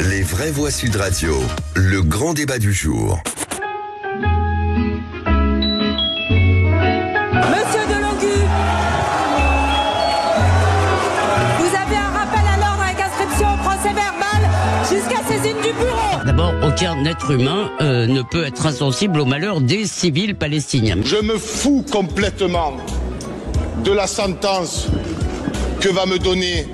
Les vraies voix Sud Radio, le grand débat du jour. Monsieur Delogu, vous avez un rappel à l'ordre avec inscription au procès verbal jusqu'à saisine du bureau. D'abord, aucun être humain ne peut être insensible au malheur des civils palestiniens. Je me fous complètement de la sentence que va me donner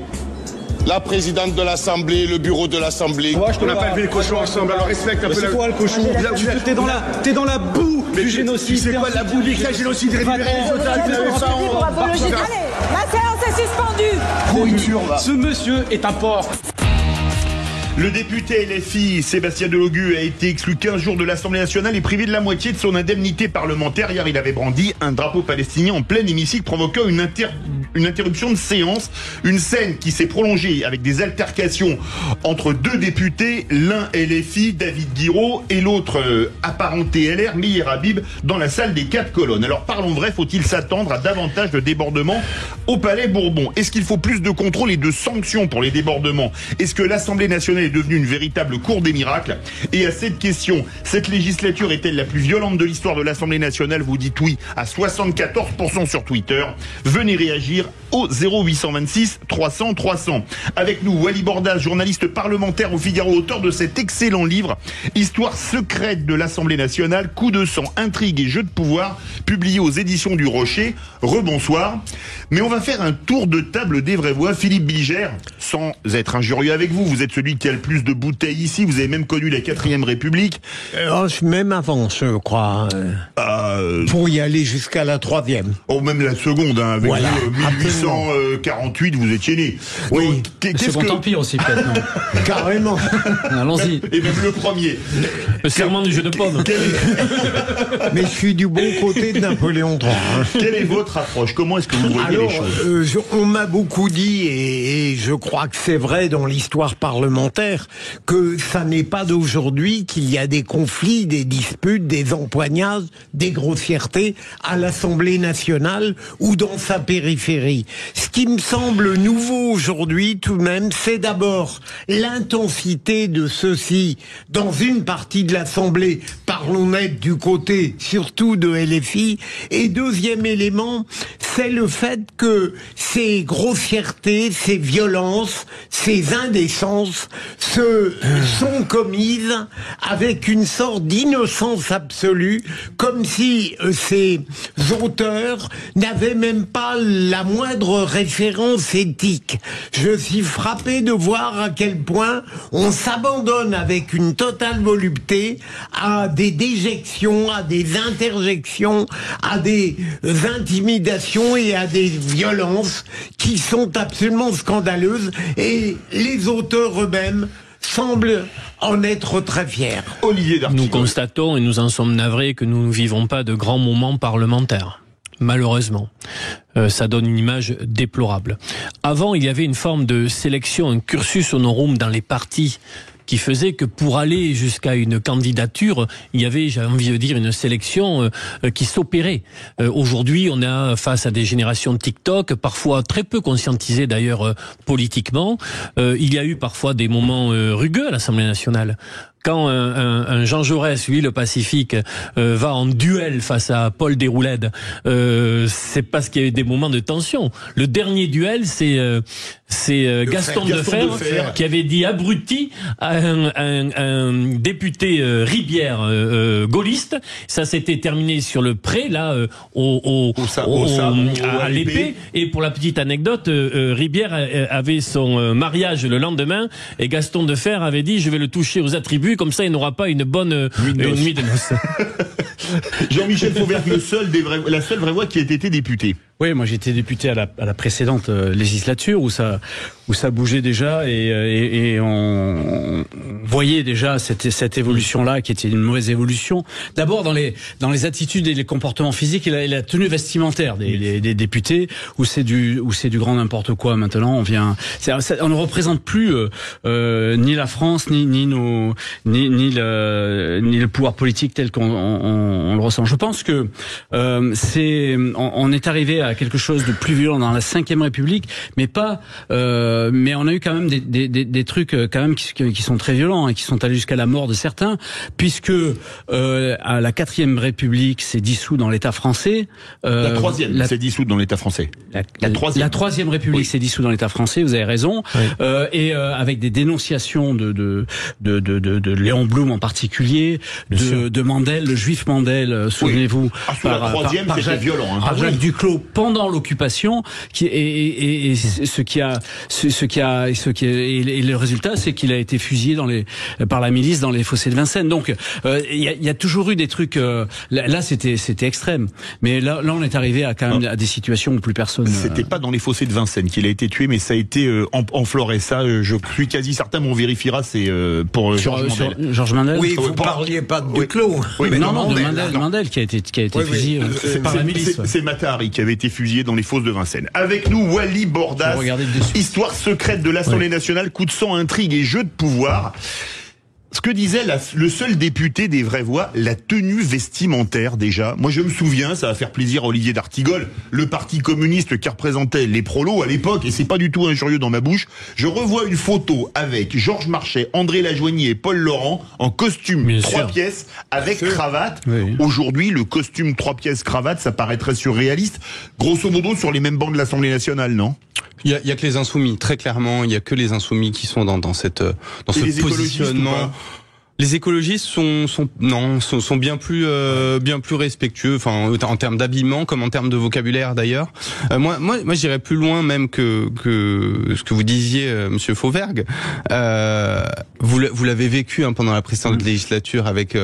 la présidente de l'Assemblée, le bureau de l'Assemblée. Moi, je te l'appelle les cochons ensemble, alors respecte un peu. C'est quoi le cochon? T'es dans la boue du génocide. C'est quoi la boue du génocide? Allez, la séance est suspendue. Pourriture, là. Ce monsieur est un porc. Le député LFI, Sébastien Delogu, a été exclu 15 jours de l'Assemblée nationale et privé de la moitié de son indemnité parlementaire. Hier, il avait brandi un drapeau palestinien en plein hémicycle, provoquant une interruption de séance. Une scène qui s'est prolongée avec des altercations entre deux députés, l'un LFI, David Guiraud, et l'autre apparenté LR, Meir Habib, dans la salle des 4 colonnes. Alors parlons vrai, faut-il s'attendre à davantage de débordements au Palais Bourbon? Est-ce qu'il faut plus de contrôle et de sanctions pour les débordements? Est-ce que l'Assemblée nationale est devenue une véritable cour des miracles? Et à cette question, cette législature est-elle la plus violente de l'histoire de l'Assemblée nationale? Vous dites oui à 74% sur Twitter. Venez réagir au 0826 300 300. Avec nous, Wally Bordas, journaliste parlementaire au Figaro, auteur de cet excellent livre Histoire secrète de l'Assemblée nationale, coup de sang, intrigue et jeu de pouvoir, publié aux éditions du Rocher. Rebonsoir. Mais on va faire un tour de table des vraies voix. Philippe Bilger, sans être injurieux avec vous, vous êtes celui qui a le plus de bouteilles ici, vous avez même connu la 4ème République. Même avant, je crois. Pour y aller jusqu'à la 3e. Oh, même la seconde, hein, avec voilà, 1848, vous étiez né. Oui. Donc, qu'est-ce que... Empire aussi, peut-être, non? Carrément. Allons-y. Et même le premier. Le serment du jeu de paume. Mais je suis du bon côté de Napoléon III. Quelle est votre approche? Comment est-ce que vous voyez les choses? On m'a beaucoup dit, et je crois que c'est vrai dans l'histoire parlementaire, que ça n'est pas d'aujourd'hui qu'il y a des conflits, des disputes, des empoignades, des grossièretés à l'Assemblée nationale ou dans sa périphérie. Ce qui me semble nouveau aujourd'hui, tout de même, c'est d'abord l'intensité de ceci dans une partie de l'Assemblée, parlons net du côté surtout de LFI, et deuxième élément, c'est le fait que ces grossièretés, ces violences, ces indécences sont commises avec une sorte d'innocence absolue, comme si ces auteurs n'avaient même pas la moindre référence éthique. Je suis frappé de voir à quel point on s'abandonne avec une totale volupté à des déjections, à des interjections, à des intimidations et à des violences qui sont absolument scandaleuses, et les auteurs eux-mêmes semblent en être très fiers. Olivier D'Artigol. Nous constatons, et nous en sommes navrés, que nous ne vivons pas de grands moments parlementaires. Malheureusement. Ça donne une image déplorable. Avant, il y avait une forme de sélection, un cursus honorum dans les partis, qui faisait que pour aller jusqu'à une candidature, il y avait, j'ai envie de dire, une sélection qui s'opérait. Aujourd'hui, on est face à des générations de TikTok, parfois très peu conscientisées d'ailleurs politiquement. Il y a eu parfois des moments rugueux à l'Assemblée nationale. Quand un Jean Jaurès, lui, le Pacifique, va en duel face à Paul Déroulède, c'est parce qu'il y a eu des moments de tension. Le dernier duel, c'est Gaston Defferre qui avait dit abruti à un député Ribière gaulliste. Ça s'était terminé sur le pré, là, à l'épée. Et pour la petite anecdote, Ribière avait son mariage le lendemain, et Gaston Defferre avait dit: je vais le toucher aux attributs, comme ça il n'aura pas une bonne nuit de noces. Jean-Michel Fauvergue, la seule vraie voix qui ait été député. Oui, moi j'étais député à la précédente législature où ça bougeait déjà, et on voyait déjà cette évolution-là, qui était une mauvaise évolution. D'abord dans les attitudes et les comportements physiques et la tenue vestimentaire des députés, où c'est du grand n'importe quoi. Maintenant, on ne représente plus ni la France, ni le pouvoir politique tel qu'on le ressent. Je pense que on est arrivé à quelque chose de plus violent dans la Ve République, mais on a eu quand même des trucs quand même qui sont très violents et qui sont allés jusqu'à la mort de certains, puisque à la 4e République s'est dissout dans l'État français. La 3e s'est dissoute dans l'État français. La 3e République s'est dissoute dans l'État français. Vous avez raison. Oui. Et avec des dénonciations de Léon Blum en particulier, de Mandel, le juif Mandel, souvenez-vous. Sous la 3e, c'était violent. Hein. Par Jacques Duclos pendant l'occupation, et le résultat, c'est qu'il a été fusillé par la milice dans les fossés de Vincennes. Donc, il y a toujours eu des trucs. Là, c'était extrême. Mais là, on est arrivé à quand même à des situations où plus personne. C'était pas dans les fossés de Vincennes qu'il a été tué, mais ça a été en Florès. Ça, je suis quasi certain, mais on vérifiera. C'est pour Georges Mandel. Oui, vous parliez pas de Duclos. Oui, mais non, de Mandel qui a été fusillé par la milice. C'est Matahari qui avait été fusillé dans les fosses de Vincennes. Avec nous, Wally Bordas. Histoire secrète de l'Assemblée nationale, coup de sang, intrigue et jeu de pouvoir. Ce que disait le seul député des Vraies Voix, la tenue vestimentaire déjà. Moi je me souviens, ça va faire plaisir à Olivier d'Artigol, le parti communiste qui représentait les prolos à l'époque, et c'est pas du tout injurieux dans ma bouche. Je revois une photo avec Georges Marchais, André Lajoigny et Paul Laurent en costume 3 pièces avec cravate. Oui. Aujourd'hui, le costume 3 pièces cravate, ça paraîtrait surréaliste. Grosso modo sur les mêmes bancs de l'Assemblée nationale, non ? Il y a que les insoumis, très clairement, il y a que les insoumis qui sont dans ce positionnement. Les écologistes sont bien plus respectueux, enfin en termes d'habillement comme en termes de vocabulaire d'ailleurs. Moi j'irais plus loin même que ce que vous disiez, Monsieur Fauvergue. Vous l'avez vécu pendant la précédente législature avec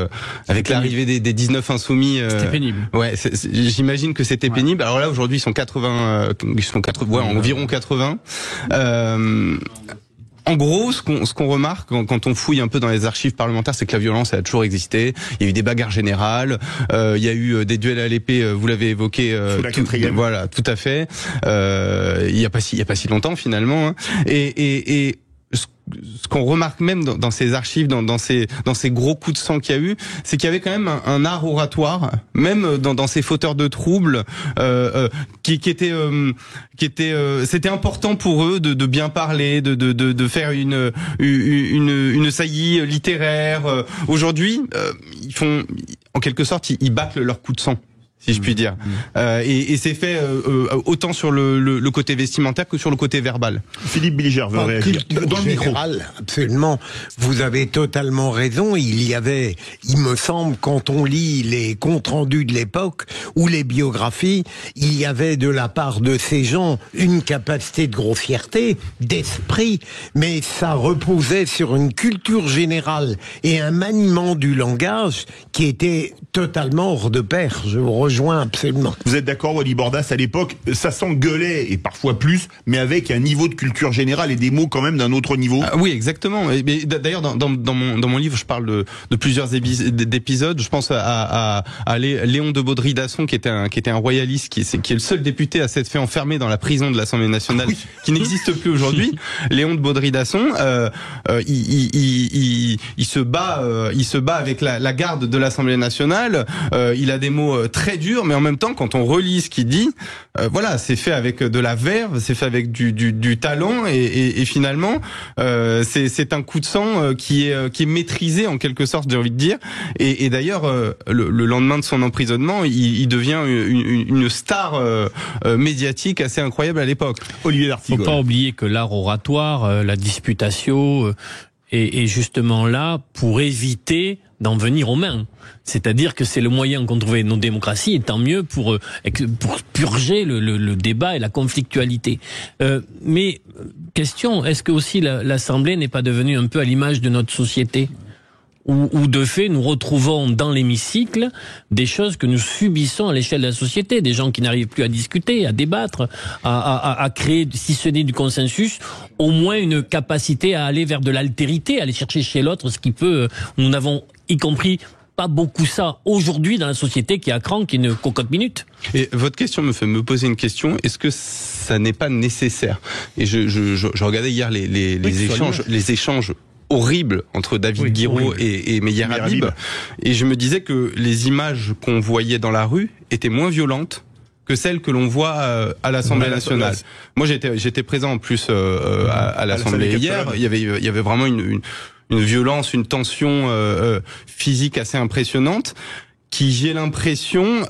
l'arrivée des 19 insoumis. C'était pénible. Ouais, j'imagine que c'était pénible. Alors là aujourd'hui ils sont environ 80. En gros, ce qu'on remarque quand on fouille un peu dans les archives parlementaires, c'est que la violence elle a toujours existé. Il y a eu des bagarres générales, il y a eu des duels à l'épée. Vous l'avez évoqué. Voilà, tout à fait. Il y a pas si longtemps finalement. Hein. Et ce qu'on remarque même dans ces archives, dans ces gros coups de sang qu'il y a eu, c'est qu'il y avait quand même un art oratoire, même dans ces fauteurs de troubles, qui était c'était important pour eux de bien parler, de faire une saillie littéraire. Aujourd'hui, ils font en quelque sorte ils battent leur coup de sang, si je puis dire. Et c'est fait autant sur le côté vestimentaire que sur le côté verbal. Philippe Bilger veut réagir. Dans le micro. Absolument. Vous avez totalement raison. Il y avait, il me semble, quand on lit les comptes rendus de l'époque ou les biographies, il y avait de la part de ces gens une capacité de grossièreté, d'esprit, mais ça reposait sur une culture générale et un maniement du langage qui était totalement hors de pair. Je vous rejoins absolument. Vous êtes d'accord, Wally Bordas, à l'époque, ça s'engueulait, et parfois plus, mais avec un niveau de culture générale et des mots quand même d'un autre niveau. Ah, oui, exactement. D'ailleurs, dans mon livre, je parle de plusieurs épisodes. Je pense à Léon de Baudry-Dasson, qui était un royaliste, qui est le seul député à s'être fait enfermer dans la prison de l'Assemblée nationale, qui n'existe plus aujourd'hui. Léon de Baudry-Dasson, il se bat avec la garde de l'Assemblée nationale. Il a des mots très durs, mais en même temps, quand on relit ce qu'il dit, voilà, c'est fait avec de la verve, c'est fait avec du talent, et finalement, c'est un coup de sang qui est maîtrisé en quelque sorte, j'ai envie de dire. Et d'ailleurs, le lendemain de son emprisonnement, il devient une star médiatique assez incroyable à l'époque. Olivier D'Artigol. Faut pas oublier que l'art oratoire, la disputatio, est justement là pour éviter d'en venir aux mains. C'est-à-dire que c'est le moyen qu'ont trouvé nos démocraties, et tant mieux pour purger le débat et la conflictualité. Mais question, est-ce que aussi l'Assemblée n'est pas devenue un peu à l'image de notre société ? où de fait nous retrouvons dans l'hémicycle des choses que nous subissons à l'échelle de la société, des gens qui n'arrivent plus à discuter, à débattre, à créer, si ce n'est du consensus, au moins une capacité à aller vers de l'altérité, à aller chercher chez l'autre ce qui peut. Nous n'avons, y compris, pas beaucoup ça aujourd'hui dans la société qui est à cran, qui est une cocotte minute. Et votre question me fait me poser une question. Est-ce que ça n'est pas nécessaire? Et je regardais hier les échanges horribles entre David Guiraud et Meyer Habib. Et je me disais que les images qu'on voyait dans la rue étaient moins violentes que celles que l'on voit à l'Assemblée nationale. Moi, j'étais présent en plus à l'Assemblée hier. Il y avait vraiment une violence, une tension physique assez impressionnante, qui, j'ai l'impression...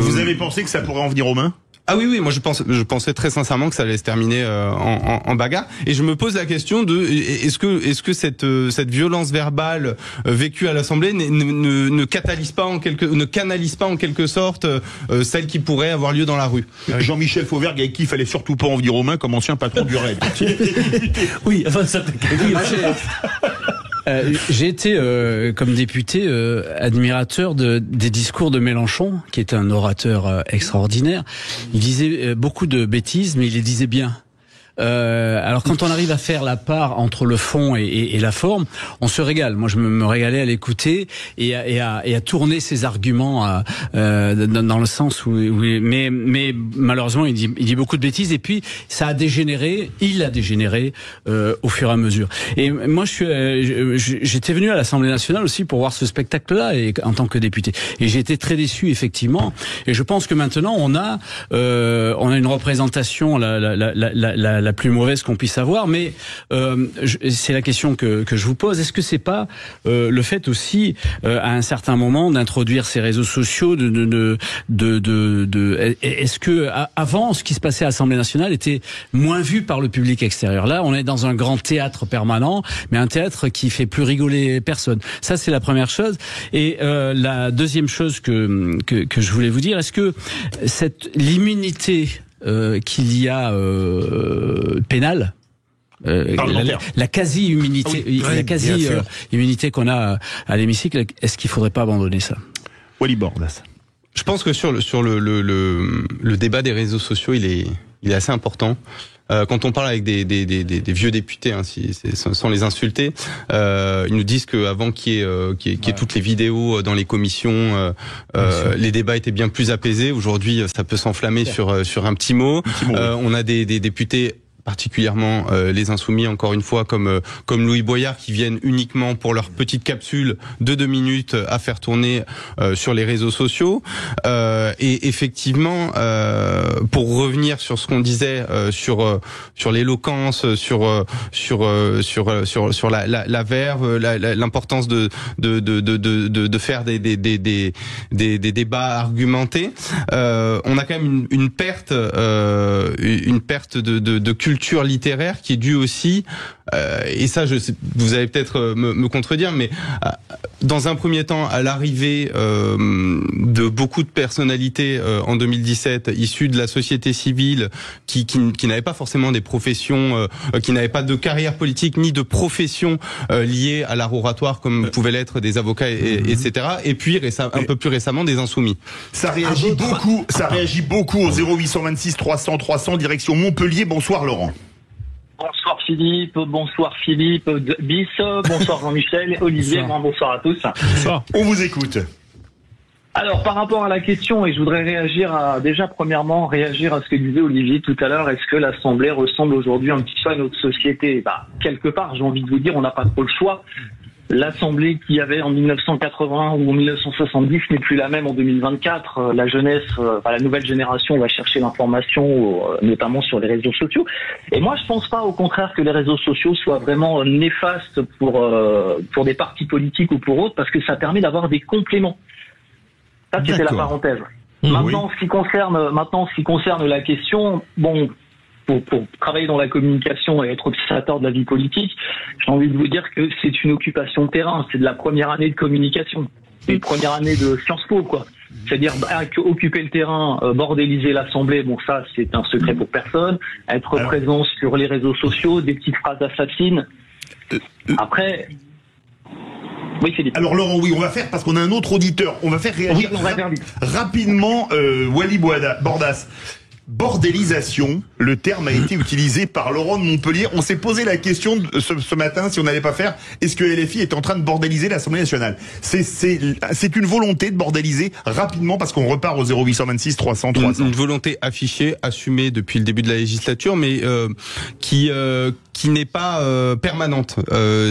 Vous avez pensé que ça pourrait en venir aux mains? Ah oui, moi je pensais très sincèrement que ça allait se terminer en bagarre. Et je me pose la question de est-ce que cette violence verbale vécue à l'Assemblée ne canalise pas en quelque sorte celle qui pourrait avoir lieu dans la rue. Jean-Michel Fauvergue, avec qui il fallait surtout pas en venir aux mains comme ancien patron du RAID. Oui, enfin ça peut. J'ai été, comme député, admirateur des discours de Mélenchon, qui est un orateur extraordinaire. Il disait beaucoup de bêtises, mais il les disait bien. Alors quand on arrive à faire la part entre le fond et la forme, on se régale. Moi, je me régalais à l'écouter et à tourner ses arguments dans le sens où mais malheureusement, il dit beaucoup de bêtises et puis ça a dégénéré. Il a dégénéré au fur et à mesure. Et moi, j'étais venu à l'Assemblée nationale aussi pour voir ce spectacle-là et en tant que député. Et j'ai été très déçu effectivement. Et je pense que maintenant, on a une représentation la plus mauvaise qu'on puisse avoir, mais c'est la question que je vous pose. Est-ce que c'est pas le fait aussi à un certain moment d'introduire ces réseaux sociaux, est-ce que avant ce qui se passait à l'Assemblée nationale était moins vu par le public extérieur? Là, on est dans un grand théâtre permanent, mais un théâtre qui fait plus rigoler personne. Ça, c'est la première chose. Et la deuxième chose que je voulais vous dire, est-ce que l'immunité qu'il y a pénale, la quasi-immunité, immunité qu'on a à l'hémicycle, est-ce qu'il faudrait pas abandonner ça? Wally Bordas. Je pense que sur le débat des réseaux sociaux, il est assez important. Quand on parle avec des vieux députés, sans les insulter, ils nous disent qu'avant qu'il y ait toutes les vidéos dans les commissions, les débats étaient bien plus apaisés. Aujourd'hui, ça peut s'enflammer sur un petit mot. On a des députés, particulièrement les insoumis, encore une fois, comme Louis Boyard, qui viennent uniquement pour leur petite capsule de 2 minutes à faire tourner sur les réseaux sociaux. Et effectivement, pour revenir sur ce qu'on disait sur l'éloquence, sur la verve, l'importance de faire des débats argumentés, on a quand même une perte de culture littéraire qui est due aussi, et ça vous allez peut-être me contredire, mais dans un premier temps à l'arrivée de beaucoup de personnalités en 2017 issues de la société civile qui n'avaient pas forcément des professions, qui n'avaient pas de carrière politique ni de profession liée à l'art oratoire comme pouvaient l'être des avocats etc. Et puis un peu plus récemment des insoumis. Ça réagit beaucoup au 0826 300 300 direction Montpellier. Bonsoir Laurent. Bonsoir Philippe, Bis, bonsoir Jean-Michel, Olivier, bonsoir à tous. Bonsoir. On vous écoute. Alors par rapport à la question, et je voudrais réagir à ce que disait Olivier tout à l'heure, est-ce que l'Assemblée ressemble aujourd'hui un petit peu à notre société? Quelque part, j'ai envie de vous dire, on n'a pas trop le choix. L'Assemblée qu'il y avait en 1980 ou en 1970 n'est plus la même en 2024. La jeunesse, la nouvelle génération va chercher l'information, notamment sur les réseaux sociaux. Et moi, je pense pas, au contraire, que les réseaux sociaux soient vraiment néfastes pour des partis politiques ou pour autres, parce que ça permet d'avoir des compléments. Ça, c'était la parenthèse. Maintenant, ce qui concerne la question, bon, pour travailler dans la communication et être observateur de la vie politique, j'ai envie de vous dire que c'est une occupation de terrain. C'est de la première année de communication. C'est une première année de Sciences Po, quoi. C'est-à-dire, occuper le terrain, bordéliser l'Assemblée, bon, ça, c'est un secret pour personne. Être présent sur les réseaux sociaux, des petites phrases assassines. Après, Oui, Philippe. Alors Laurent, oui, on va faire, parce qu'on a un autre auditeur, on va faire réagir rapidement Wally Bordas. Bordélisation, le terme a été utilisé par Laurent de Montpellier. On s'est posé la question ce matin, si on n'allait pas faire, est-ce que LFI est en train de bordéliser l'Assemblée nationale? C'est une volonté de bordéliser rapidement, parce qu'on repart au 0826 300 300. Une volonté affichée, assumée depuis le début de la législature, mais qui n'est pas permanente.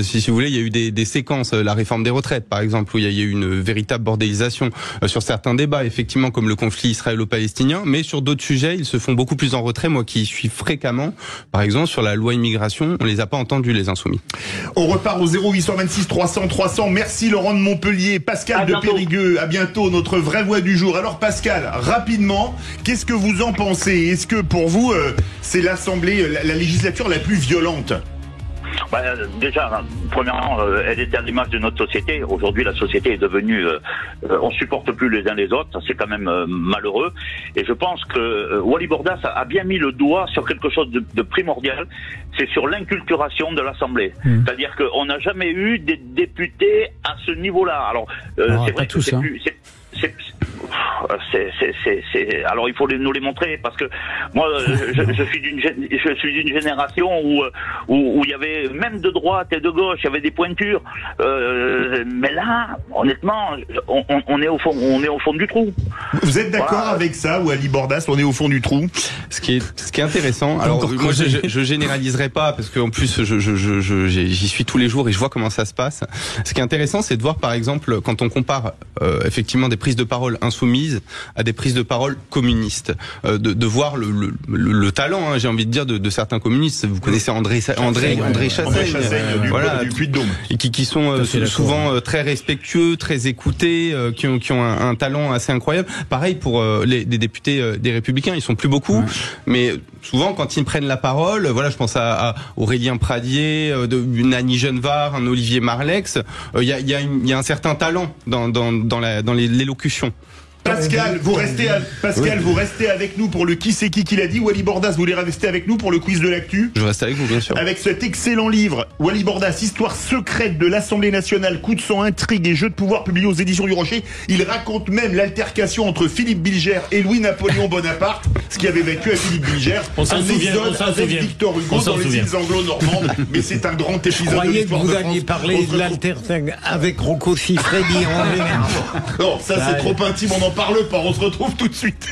Si vous voulez, il y a eu des séquences, la réforme des retraites par exemple, où il y a eu une véritable bordélisation sur certains débats, effectivement, comme le conflit israélo-palestinien, mais sur d'autres sujets, ils se font beaucoup plus en retrait. Moi qui suis fréquemment, par exemple, sur la loi immigration, on les a pas entendus, les insoumis. On repart au 0826 300 300. Merci Laurent de Montpellier, Pascal de Périgueux. À bientôt, notre vraie voix du jour. Alors Pascal, rapidement, qu'est-ce que vous en pensez? Est-ce que pour vous, c'est l'Assemblée, la législature la plus violente? Déjà, premièrement, elle est à l'image de notre société. Aujourd'hui, la société est devenue, on supporte plus les uns les autres. C'est quand même malheureux. Et je pense que Wally Bordas a bien mis le doigt sur quelque chose de primordial. C'est sur l'inculturation de l'Assemblée. C'est-à-dire qu'on n'a jamais eu des députés à ce niveau-là. Alors, c'est vrai que c'est plus... Alors il faut nous les montrer, parce que moi je suis d'une génération où il y avait même de droite et de gauche, il y avait des pointures, mais là honnêtement on est au fond du trou. Vous êtes d'accord avec ça, Wally Bordas? On est au fond du trou. Ce qui est intéressant, alors moi je généraliserai pas, parce qu'en plus j'y suis tous les jours et je vois comment ça se passe. Ce qui est intéressant, c'est de voir par exemple, quand on compare effectivement des prises de parole insoumises à des prises de parole communistes, de voir le talent, j'ai envie de dire, de certains communistes. Vous connaissez André Chassaigne, voilà, du Puy-de-Dôme, qui sont souvent très respectueux, très écoutés, qui ont un talent assez incroyable. Pareil pour les députés des Républicains, ils sont plus beaucoup, mais souvent quand ils prennent la parole, voilà, je pense à Aurélien Pradier, Annie Genevard, un Olivier Marleix, il y a un certain talent dans l'élocution. Pascal, vous restez avec nous pour le qui c'est qui l'a dit. Wally Bordas, vous voulez rester avec nous pour le quiz de l'actu? Je reste avec vous, bien sûr. Avec cet excellent livre, Wally Bordas, Histoire secrète de l'Assemblée nationale, coup de sang, intrigue et jeux de pouvoir, publié aux éditions du Rocher. Il raconte même l'altercation entre Philippe Bilger et Louis-Napoléon Bonaparte, ce qui avait vécu à Philippe Bilger. On s'en souvient, avec Victor Hugo dans les îles anglo-normandes. Mais c'est un grand épisode de croyais l'histoire que vous de alliez France. parler de l'altercation avec Rocco Siffredi en général. Non, ça c'est trop intime, on n'en parle pas, on se retrouve tout de suite.